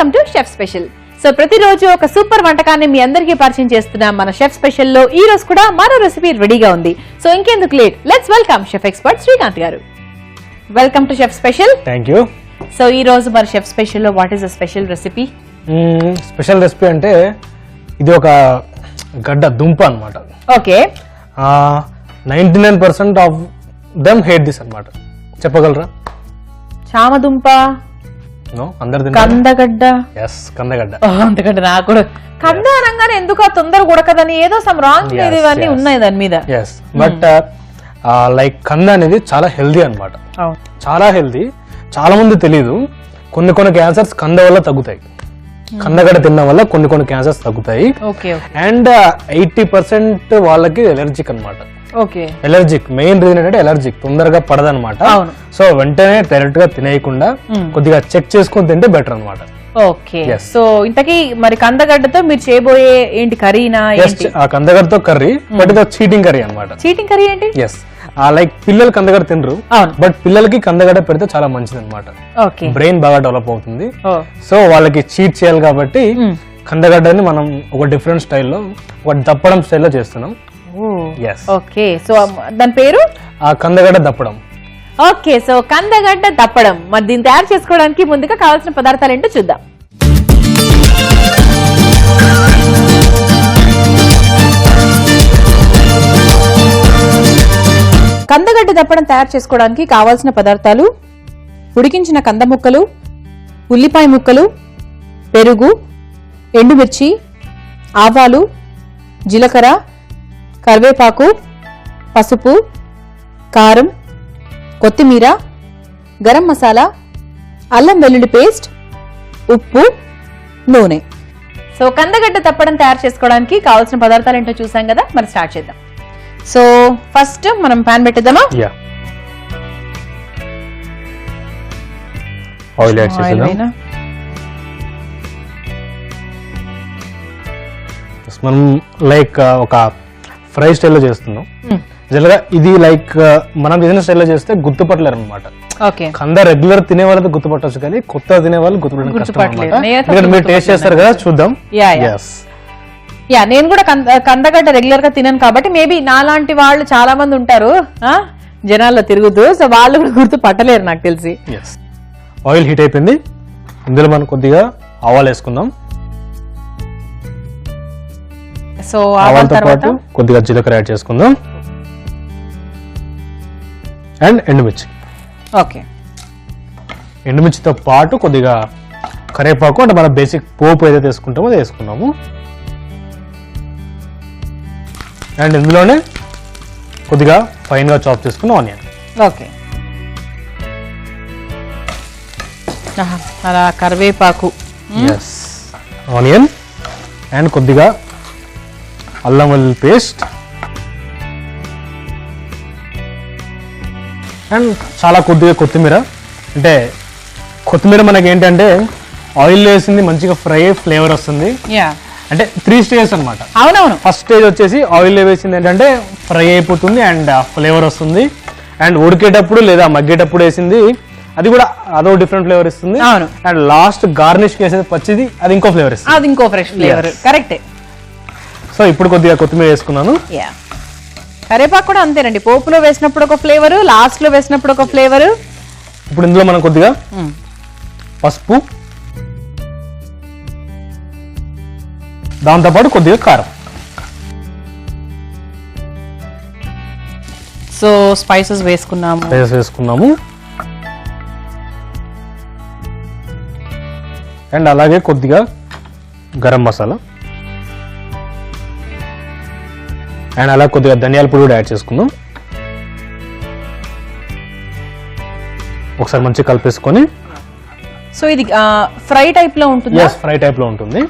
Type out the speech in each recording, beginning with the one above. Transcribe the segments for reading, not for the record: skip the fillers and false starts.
Welcome to chef special. So ప్రతిరోజు ఒక super వంటకాన్ని మీ అందరికీ పరిచయం చేస్తున్నాం మన షెఫ్ స్పెషల్ లో. ఈ రోజు కూడా మరో రెసిపీ రెడీగా ఉంది. సో ఇంకెందుకు late, let's welcome chef expert Srikanth garu. Welcome to chef special. Thank you. So ఈ రోజు మన షెఫ్ స్పెషల్ లో what is the special recipe? Special recipe అంటే ఇది ఒక గడ్డ దుంప అన్నమాట. Okay. 99% of them hate this అన్నమాట. చెప్పగలరా? చామదుంప, నో, అందరు కందగడ్డ. yes, కందగడ్డ. అంతకంటే నాకు కూడా కంద అనగానే ఎందుకు తొందరగా ఉడకదని ఏదో సమ్ రాంగ్ ఇవన్నీ ఉన్నాయి దాని మీద. yes, బట్ లైక్ కంద అనేది చాలా హెల్దీ అన్నమాట. చాలా హెల్దీ. చాలా మంది తెలియదు. కొన్ని క్యాన్సర్స్ కంద వల్ల తగ్గుతాయి. కందగడ్డ తినడం వల్ల కొన్ని క్యాన్సర్స్ తగ్గుతాయి. అండ్ 80% వాళ్ళకి ఎలర్జిక్ అన్నమాట. ఎలర్జిక్ మెయిన్ రీజన్ ఏంటంటే ఎలర్జిక్ తొందరగా పడదనమాట. సో వెంటనే డైరెక్ట్ గా తినేయకుండా కొద్దిగా చెక్ చేసుకుని తింటే బెటర్ అనమాట. ఓకే. సో ఇంతకీ మరి కందగడ్డతో మీరు చేయబోయే ఏంటి కర్రీనా? ఆ కందగడ్డతో కర్రీ, బట్ ఇది చీటింగ్ కర్రీ అనమాట. చీటింగ్ కర్రీ ఏంటి? ఎస్, లైక్ పిల్లలు కందగడ్డ తినరు, బట్ పిల్లలకి కందగడ్డ పెడితే చాలా మంచిది అనమాట. బ్రెయిన్ బాగా డెవలప్ అవుతుంది. సో వాళ్ళకి చీట్ చేయాలి కాబట్టి కందగడ్డని మనం ఒక డిఫరెంట్ స్టైల్లో, ఒక దప్పడం స్టైల్లో చేస్తున్నాం. ఓకే. సో దాని పేరు కందగడ్డ దప్పడం. ఓకే. సో కందగడ్డ దప్పడం. మరి దీన్ని తయారు చేసుకోవడానికి ముందుగా కావాల్సిన పదార్థాలు ఏంటో చూద్దాం. కందగడ్డ దప్పడం తయారు చేసుకోవడానికి కావాల్సిన పదార్థాలు: ఉడికించిన కంద ముక్కలు, ఉల్లిపాయ ముక్కలు, పెరుగు, ఎండుమిర్చి, ఆవాలు, జీలకర్ర, కరివేపాకు, పసుపు, కారం, కొత్తిమీర, గరం మసాలా, అల్లం వెల్లుల్లి పేస్ట్, ఉప్పు, నూనె. సో కందగడ్డ తప్పడం తయారు చేసుకోవడానికి కావాల్సిన పదార్థాలు ఏంటో చూసాం కదా, మరి స్టార్ట్ చేద్దాం. సో ఫస్ట్ మనం పాన్ పెట్టేద్దామా? ఆయిల్ యాడ్ చేద్దాం. మనం లైక్ ఒక ఫ్రై స్టైల్లో చేస్తున్నాం. జనరల్గా ఇది లైక్ మనం చేసిన స్టైల్లో చేస్తే గుర్తుపట్టలేరు అనమాట. కంద రెగ్యులర్ తినే వాళ్ళతో గుర్తుపట్టవచ్చు, కానీ కొత్త తినే వాళ్ళు గుర్తుపట్టలేదు. మీరు టేస్ట్ చేస్తారు కదా, చూద్దాం. నేను కూడా కందగడ్డ రెగ్యులర్ గా తినను కాబట్టి మేబీ నాలాంటి వాళ్ళు చాలా మంది ఉంటారు జనాల్లో తిరుగుతూ, సో వాళ్ళు కూడా గుర్తుపట్టలేరు నాకు తెలిసి. ఆయిల్ హీట్ అయిపోయింది. ఇందులో మనం కొద్దిగా ఆవాలు వేసుకుందాం. సో ఆవాలతో పాటు కొద్దిగా జీలకర్ర యాడ్ చేసుకుందాం. అండ్ ఎండుమిర్చి. ఓకే. ఎండుమిర్చితో పాటు కొద్దిగా కరివేపాకు, అంటే మన బేసిక్ పోపు ఏదైతే వేసుకుంటామో అది వేసుకున్నాము. అండ్ ఇందులోనే కొద్దిగా ఫైన్ గా చాప్ చేసుకున్న ఆనియన్. ఓకే. అలా కరివేపాకు, ఆనియన్ అండ్ కొద్దిగా అల్లం వెల్లుల్లి పేస్ట్ అండ్ చాలా కొద్దిగా కొత్తిమీర. అంటే కొత్తిమీర మనకి ఏంటంటే ఆయిల్ వేసింది మంచిగా ఫ్రై ఫ్లేవర్ వస్తుంది. అంటే 3 స్టేజెస్ అనమాట. అవునవును. ఫస్ట్ స్టేజ్ వచ్చేసి ఆయిల్ వేసింది ఏంటంటే ఫ్రై అయిపోతుంది అండ్ ఫ్లేవర్ వస్తుంది. అండ్ ఉడికేటప్పుడు లేదా మగ్గేటప్పుడు వేసింది అది కూడా అదో డిఫరెంట్ ఫ్లేవర్ ఇస్తుంది. అండ్ లాస్ట్ గార్నిష్ వేసేది పచ్చిది, అది ఇంకో ఫ్లేవర్ ఇస్తుంది, అది ఇంకో ఫ్రెష్ ఫ్లేవర్. కరెక్టే. సో ఇప్పుడు కొద్దిగా కొత్తిమీర వేసుకున్నాను. కరివేపాకు కూడా అంతేనండి, పోపులో వేసినప్పుడు ఒక ఫ్లేవర్, లాస్ట్ లో వేసినప్పుడు ఒక ఫ్లేవర్. ఇప్పుడు ఇందులో మనం కొద్దిగా పసుపు, దాంతోపాటు కొద్దిగా కారం. సో స్పైసెస్ వేసుకున్నాము. అండ్ అలాగే కొద్దిగా గరం మసాలా అండ్ అలా కొద్దిగా ధనియాల పొడి కూడా యాడ్ చేసుకుందాం. ఒకసారి మంచిగా కలిపేసుకొని. సో ఇది ఫ్రై టైప్ లో ఉంటుంది. ఫ్రై టైప్ లో ఉంటుంది.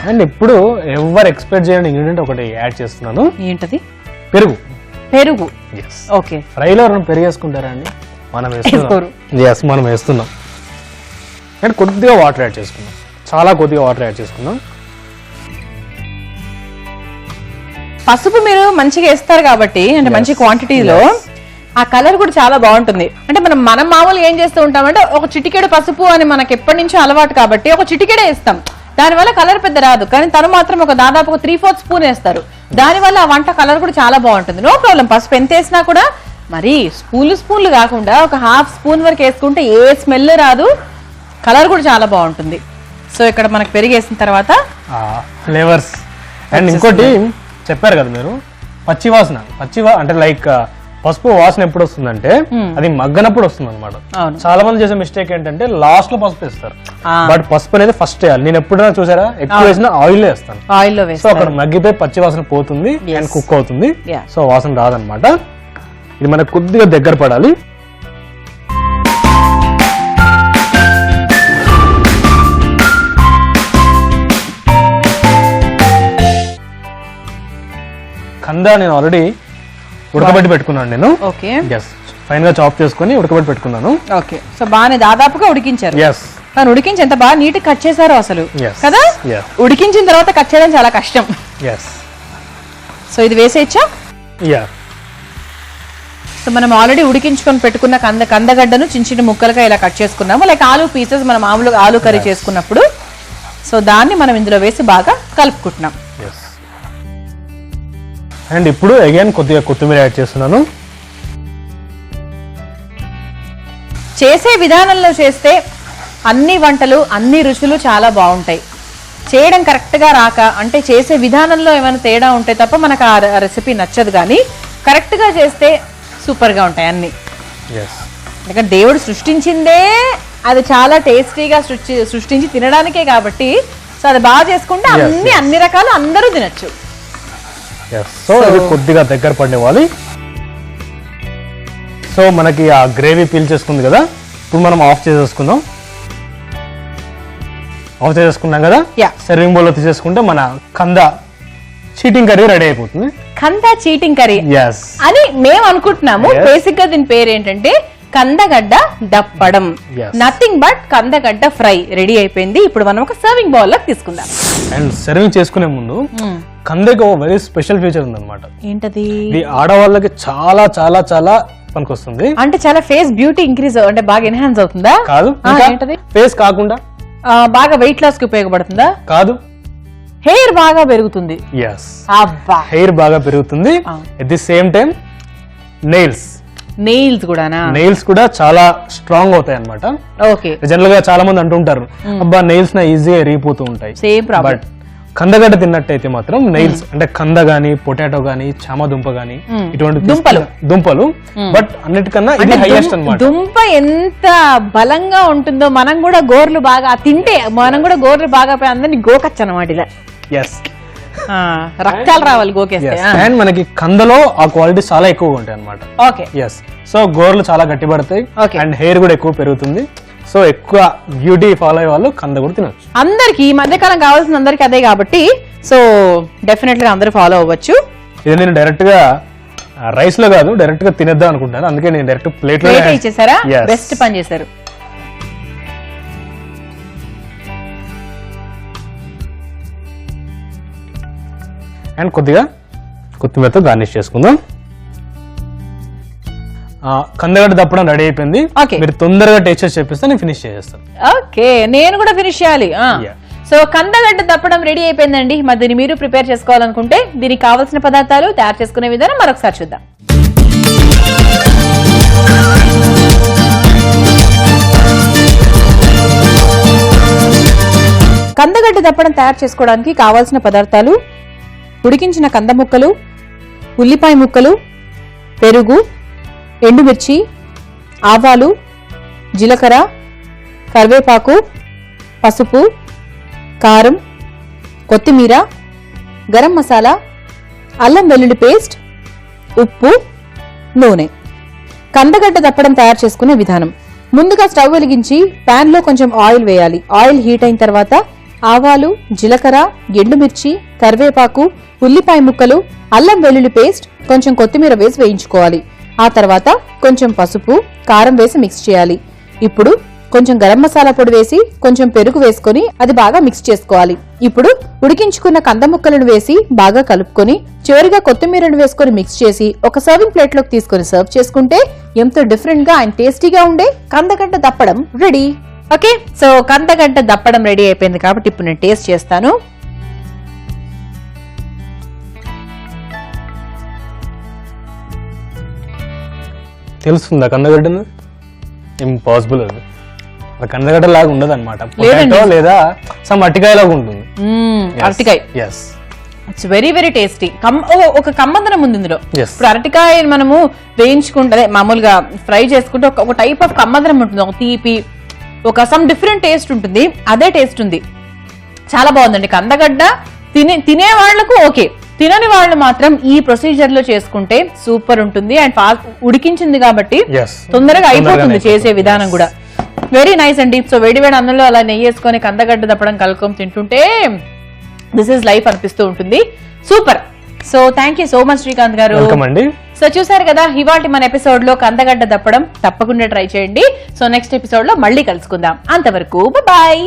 అండ్ ఇప్పుడు ఎవరు ఎక్స్పెక్ట్ చేయని ఇంగ్రీడియంట్ ఒకటి యాడ్ చేస్తున్నాను. ఏంటది? పెరుగు. ఓకే. ఫ్రైలో ఎవరైనా పెరుగు వేసుకుంటారా అండి? మనం వేస్తున్నాం. అండ్ కొద్దిగా వాటర్ యాడ్ చేసుకుందాం. చాలా కొద్దిగా వాటర్ యాడ్ చేసుకుందాం. పసుపు మీరు మంచిగా వేస్తారు కాబట్టి, అంటే మంచి క్వాంటిటీలో ఆ కలర్ కూడా చాలా బాగుంటుంది. అంటే మనం మామూలుగా ఏం చేస్తూ ఉంటామంటే ఒక చిటికెడు పసుపు అని మనకి ఎప్పటి నుంచో అలవాటు కాబట్టి ఒక చిటికెడే ఇస్తాం, దానివల్ల కలర్ పెద్ద రాదు. కానీ తను మాత్రం దాదాపు 3/4 స్పూన్ వేస్తారు, దానివల్ల ఆ వంట కలర్ కూడా చాలా బాగుంటుంది. నో ప్రాబ్లం, పసుపు ఎంత వేసినా కూడా మరి స్పూన్లు కాకుండా ఒక 1/2 స్పూన్ వరకు వేసుకుంటే ఏ స్మెల్ రాదు, కలర్ కూడా చాలా బాగుంటుంది. సో ఇక్కడ మనకు పెరిగేసిన తర్వాత ఫ్లేవర్స్. అండ్ ఇంకోటి చెప్పారు కదా మీరు, పచ్చి అంటే లైక్ పసుపు వాసన ఎప్పుడు వస్తుందంటే అది మగ్గనప్పుడు వస్తుంది అనమాట. చాలా మంది చేసే మిస్టేక్ ఏంటంటే లాస్ట్ లో పసుపు వేస్తారు, బట్ పసుపు అనేది ఫస్ట్ వేయాలి. నేను ఎప్పుడైనా చూసారా, ఎక్కువ వేసిన ఆయిల్ వేస్తాను, ఆయిల్లో సో అక్కడ మగ్గిపోయి పచ్చి వాసన పోతుంది అండ్ కుక్ అవుతుంది, సో వాసన రాదనమాట. ఇది మనకు కొద్దిగా దగ్గర పడాలి. కంద నేను ఆల్రెడీ ఉడకబెట్టి పెట్టుకున్నాను నేను. ఓకే, ఫైన్ గా చాప్ చేసుకుని ఉడకబెట్టి పెట్టుకున్నాను. ఓకే, సో బాగానే దాదాపుగా ఉడికించారు. కానీ ఉడికించి ఎంత బాగా నీట్ కట్ చేశారు అసలు కదా. ఉడికించిన తర్వాత కట్ చేయడం చాలా కష్టం. సో ఇది వేసేయచ్చా? సో మనం ఆల్రెడీ ఉడికించుకొని పెట్టుకున్న కందగడ్డను చిన్న చిన్న ముక్కలుగా ఇలా కట్ చేసుకున్నాము, లైక్ ఆలు పీసెస్ మనం మామూలుగా ఆలు కర్రీ చేసుకున్నప్పుడు. సో దాన్ని మనం ఇందులో వేసి బాగా కలుపుకుంటున్నాం. అండ్ ఇప్పుడు అగైన్ కొద్దిగా కొత్తిమీర యాడ్ చేస్తున్నాను. చేసే విధానంలో చేస్తే అన్ని వంటలు అన్ని రుచులు చాలా బాగుంటాయి. చేయడం కరెక్ట్గా రాక అంటే చేసే విధానంలో ఏమైనా తేడా ఉంటే తప్ప మనకు ఆ రెసిపీ నచ్చదు, కానీ కరెక్ట్గా చేస్తే సూపర్గా ఉంటాయి అన్ని. ఎందుకంటే దేవుడు సృష్టించిందే అది చాలా టేస్టీగా సృష్టించి తినడానికే కాబట్టి, సో అది బాగా చేసుకుంటే అన్ని రకాలు అందరూ తినచ్చు. సో ఇది కొద్దిగా దగ్గర పడివ్వాలి. సో మనకి ఆ గ్రేవీ పీల్ చేసుకుంది కదా, ఇప్పుడు మనం ఆఫ్ చేసేసుకుందాం. ఆఫ్ చేసేసుకున్నాం కదా, సర్వింగ్ బౌల్ లో తీసేసుకుంటే మన కంద చీటింగ్ కర్రీ రెడీ అయిపోతుంది. కంద చీటింగ్ కర్రీ అని మేము అనుకుంటున్నాము. బేసిక్ గా దీని పేరు ఏంటంటే కందగడ్డ దప్పడం, నథింగ్ బట్ కందగడ్డ ఫ్రై రెడీ అయిపోయింది. ఇప్పుడు మనం ఒక సర్వింగ్ బౌల్ లో తీసుకుందాం. అండ్ సర్వింగ్ చేసుకునే ముందు కందకి ఒక వెరీ స్పెషల్ ఫీచర్ ఉంది అనమాట. ఏంటది? ఇది ఆడవాళ్ళకి చాలా చాలా చాలా పనికొస్తుంది. అంటే చాలా ఫేస్ బ్యూటీ ఇంక్రీజ్ అంటే బాగా ఎన్హాన్స్ అవుతుందా? కాదు. ఫేస్ కాకుండా బాగా వెయిట్ లాస్ కి ఉపయోగపడుతుందా? కాదు. హెయిర్ బాగా పెరుగుతుంది. హెయిర్ బాగా పెరుగుతుంది. At the same time nails కూడా చాలా స్ట్రాంగ్ అవుతాయి అనమాట. జనరల్ గా చాలా మంది అంటుంటారు, అబ్బా నెయిల్స్ నా ఈజీగా ఎరిగిపోతూ ఉంటాయి. బట్ కందగడ్డ తిన్నట్టయితే మాత్రం నెయిల్స్ అంటే కంద గానీ, పొటాటో గానీ, చామదుంప గానీ, ఇటువంటి దుంపలు, బట్ అన్నిటికన్నా ఇది హైయెస్ట్ అన్నమాట. దుంప ఎంత బలంగా ఉంటుందో మనం కూడా గోర్లు బాగా తింటే మనం కూడా గోర్లు బాగా అందరినీ గోకచ్చు అనమాట. ఇలా రక్తాలు రావాలి గోకేస్తే. అండ్ మనకి కందలో ఆ క్వాలిటీ చాలా ఎక్కువగా ఉంటాయి అనమాట. సో గోర్లు చాలా గట్టి పడతాయి అండ్ హెయిర్ కూడా ఎక్కువ పెరుగుతుంది. సో ఎక్కువ బ్యూటీ ఫాలో అయ్యే వాళ్ళు కంద కూడా తినొచ్చు. అందరికి ఈ మధ్యకాలం కావాల్సిన అందరికి అదే కాబట్టి సో డెఫినెట్ గా అందరూ ఫాలో అవ్వచ్చు. ఇది నేను డైరెక్ట్ గా రైస్ లో కాదు, డైరెక్ట్ గా తినేద్దాం అనుకుంటాను, అందుకే నేను డైరెక్ట్ ప్లేట్ లో ఇచ్చేసారా? బెస్ట్ పని చేశారు. అండ్ కొద్దిగా కొత్తిమీరతో గార్నిష్ చేసుకుందాం. కందగడ్డ దప్పడం రెడీ అయిపోయింది. మీరు తొందరగా టేస్ట్ చేసి చెప్పిస్తే నేను ఫినిష్ చేసేస్తాను. ఓకే, నేను కూడా ఫినిష్ చేయాలి. సో కందగడ్డ దప్పడం రెడీ అయిపోయిందండి. మరి దీన్ని మీరు ప్రిపేర్ చేసుకోవాలనుకుంటే దీనికి కావాల్సిన పదార్థాలు, తయారు చేసుకునే విధానం మరొకసారి చూద్దాం. కందగడ్డ దప్పడం తయారు చేసుకోవడానికి కావాల్సిన పదార్థాలు: ఉడికించిన కంద ముక్కలు, ఉల్లిపాయ ముక్కలు, పెరుగు, ఎండుమిర్చి, ఆవాలు, జీలకర్ర, కరివేపాకు, పసుపు, కారం, కొత్తిమీర, గరం మసాలా, అల్లం వెల్లుల్లి పేస్ట్, ఉప్పు, నూనె. కందగడ్డ దప్పడం తయారు చేసుకునే విధానం: ముందుగా స్టవ్ వెలిగించి పాన్ లో కొంచెం ఆయిల్ వేయాలి. ఆయిల్ హీట్ అయిన తర్వాత ఆవాలు, జీలకర్ర, ఎండుమిర్చి, కరివేపాకు, ఉల్లిపాయ ముక్కలు, అల్లం వెల్లుల్లి పేస్ట్, కొంచెం కొత్తిమీర వేసి వేయించుకోవాలి. ఆ తర్వాత కొంచెం పసుపు, కారం వేసి మిక్స్ చేయాలి. ఇప్పుడు కొంచెం గరం మసాలా పొడి వేసి కొంచెం పెరుగు వేసుకొని అది బాగా మిక్స్ చేసుకోవాలి. ఇప్పుడు ఉడికించుకున్న కంద ముక్కలను వేసి బాగా కలుపుకొని చివరిగా కొత్తిమీరను వేసుకొని మిక్స్ చేసి ఒక సర్వింగ్ ప్లేట్ లోకి తీసుకొని సర్వ్ చేసుకుంటే ఎంతో డిఫరెంట్ గా అండ్ టేస్టీగా ఉండే కందగడ్డ దప్పడం రెడీ. ఓకే, సో కందగడ్డ దప్పడం రెడీ అయిపోయింది కాబట్టి ఇప్పుడు నేను టేస్ట్ చేస్తాను. తెలుస్తుందా కందగడ్డను? ఇంపాసిబుల్ అది కందగడ్డ లాగా ఉండదు అనమాట, లేదా సమ్ అరటికాయ లాగా ఉంటుంది. అరటికాయ, ఇట్స్ వెరీ వెరీ టేస్టీ. ఒక కమ్మదనం ఉంది ఇందులో. ఇప్పుడు అరటికాయ మనము వేయించుకుంటే మామూలుగా ఫ్రై చేసుకుంటే ఒక టైప్ ఆఫ్ కమ్మదనం ఉంటుంది, ఒక తీపి, ఒక సమ్ డిఫరెంట్ టేస్ట్ ఉంటుంది. అదే టేస్ట్ ఉంది, చాలా బాగుందండి. కందగడ్డ తినే వాళ్లకు ఓకే, తినని వాళ్ళు మాత్రం ఈ ప్రొసీజర్ లో చేసుకుంటే సూపర్ ఉంటుంది. అండ్ ఫాస్ట్ ఉడికించింది కాబట్టి తొందరగా అయిపోతుంది చేసే విధానం కూడా. వెరీ నైస్ అండి. సో వేడి వేడి అన్నంలో అలా నెయ్యి వేసుకొని కందగడ్డ దప్పడం కలుపుకొని తింటుంటే దిస్ ఈస్ లైఫ్ అనిపిస్తూ ఉంటుంది. Super. So thank you so much Srikanth గారు. సో చూసారు కదా ఇవాళ మన ఎపిసోడ్ లో కందగడ్డ దప్పడం, తప్పకుండా ట్రై చేయండి. సో నెక్స్ట్ ఎపిసోడ్ లో మళ్ళీ కలుసుకుందాం. అంతవరకు బాయ్.